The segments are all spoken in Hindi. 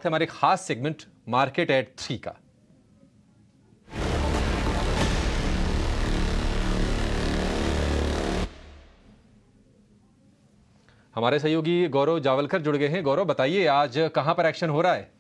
वक्त है हमारे खास सेगमेंट मार्केट एट 3 का। हमारे सहयोगी गौरव जावलकर जुड़ गए हैं। गौरव, बताइए आज कहां पर एक्शन हो रहा है?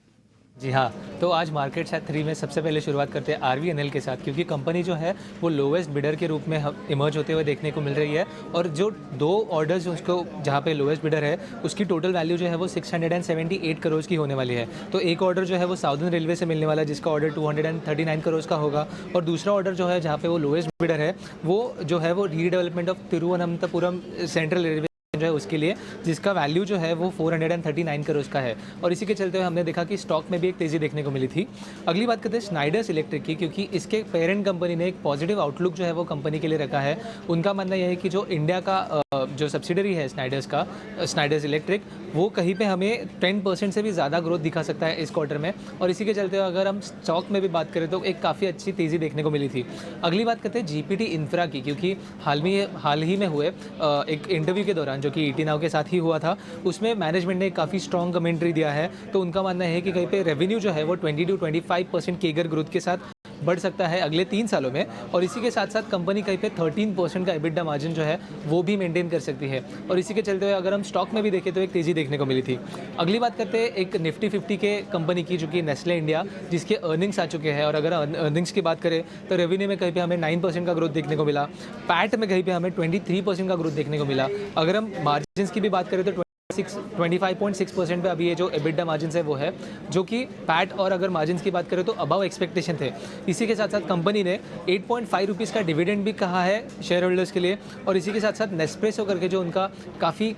जी हाँ, तो आज मार्केट एट 3 में सबसे पहले शुरुआत करते हैं आरवीएनएल के साथ, क्योंकि कंपनी जो है वो लोवेस्ट बिडर के रूप में इमर्ज होते हुए देखने को मिल रही है। और जो दो ऑर्डर्स उसको जहाँ पे लोवेस्ट बिडर है उसकी टोटल वैल्यू जो है वो 678 करोड़ की होने वाली है। तो एक ऑर्डर जो है वो साउदर्न रेलवे से मिलने वाला है जिसका ऑर्डर 239 करोड़ का होगा, और दूसरा ऑर्डर जो है जहाँ पे वो लोवेस्ट बिडर है वो जो है वो redevelopment of Thiruvananthapuram central railway जो है उसके लिए, जिसका वैल्यू जो है वो 439 करोड़ का है। और इसी के चलते हुए हमने देखा कि स्टॉक में भी एक तेज़ी देखने को मिली थी। अगली बात करते हैं स्नाइडर्स इलेक्ट्रिक की, क्योंकि इसके पेरेंट कंपनी ने एक पॉजिटिव आउटलुक जो है वो कंपनी के लिए रखा है। उनका मानना यह है कि जो इंडिया का जो सब्सिडरी है स्नाइडर्स का, स्नाइडर्स इलेक्ट्रिक, वो कहीं पे हमें 10% से भी ज़्यादा ग्रोथ दिखा सकता है इस क्वार्टर में। और इसी के चलते हुए अगर हम स्टॉक में भी बात करें तो एक काफ़ी अच्छी तेज़ी देखने को मिली थी। अगली बात करते हैं जीपीटी इंफ्रा की, क्योंकि हाल ही में हुए एक इंटरव्यू के दौरान जो कि ईटी नाउ के साथ ही हुआ था, उसमें मैनेजमेंट ने काफ़ी स्ट्रॉन्ग कमेंट्री दिया है। तो उनका मानना है कि कहीं पे रेवेन्यू जो है वो 20 to 25% केगर ग्रोथ के साथ बढ़ सकता है अगले 3 सालों में। और इसी के साथ साथ कंपनी कहीं पे 13% का एबिटडा मार्जिन जो है वो भी मेंटेन कर सकती है। और इसी के चलते हुए अगर हम स्टॉक में भी देखें तो एक तेज़ी देखने को मिली थी। अगली बात करते हैं एक निफ्टी 50 के कंपनी की, जो कि नेस्ले इंडिया, जिसके अर्निंग्स आ चुके हैं। और अगर अर्निंग्स की बात करें तो रेवेन्यू में कहीं पे हमें 9% का ग्रोथ देखने को मिला, पैट में कहीं पे हमें 23% का ग्रोथ देखने को मिला। अगर हम मार्जिन की भी बात करें तो 25.6% पे अभी ये जो एबिटडा मार्जिन है वो है, जो कि पैट और अगर मार्जिन की बात करें तो अबव एक्सपेक्टेशन थे। इसी के साथ साथ कंपनी ने 8.5 रुपीज़ का डिविडेंड भी कहा है शेयर होल्डर्स के लिए। और इसी के साथ साथ नेस्प्रेसो करके जो उनका काफ़ी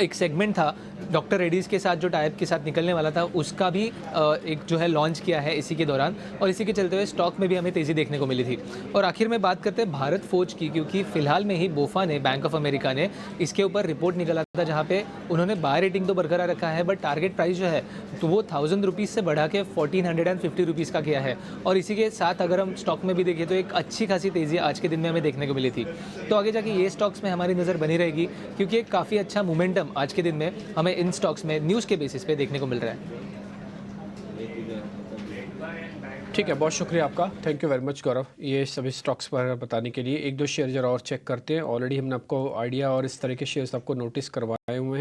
एक सेगमेंट था डॉक्टर रेड्डीज़ के साथ जो टाइप के साथ निकलने वाला था, उसका भी एक जो है लॉन्च किया है इसी के दौरान। और इसी के चलते हुए स्टॉक में भी हमें तेज़ी देखने को मिली थी। और आखिर में बात करते हैं भारत फोर्ज की, क्योंकि फिलहाल में ही बोफा ने, बैंक ऑफ अमेरिका ने, इसके ऊपर रिपोर्ट निकाला था जहाँ पे उन्होंने बाय रेटिंग तो बरकरार रखा है, बट टारगेट प्राइस जो है तो वो 1000 रुपीज़ से बढ़ा के 1450 रुपीज़ का किया है। और इसी के साथ अगर हम स्टॉक में भी देखें तो एक अच्छी खासी तेज़ी आज के दिन में हमें देखने को मिली थी। तो आगे जाके ये स्टॉक्स में हमारी नज़र बनी रहेगी, क्योंकि एक काफ़ी अच्छा मोमेंटम आज के दिन में हमें इन स्टॉक्स में न्यूज़ के बेसिस पे देखने को मिल रहा है। ठीक है, बहुत शुक्रिया आपका। थैंक यू वेरी मच गौरव, ये सभी स्टॉक्स पर बताने के लिए। एक दो शेयर जरा और चेक करते हैं। ऑलरेडी हमने आपको आइडिया और इस तरह के शेयर्स आपको नोटिस करवाए हुए हैं।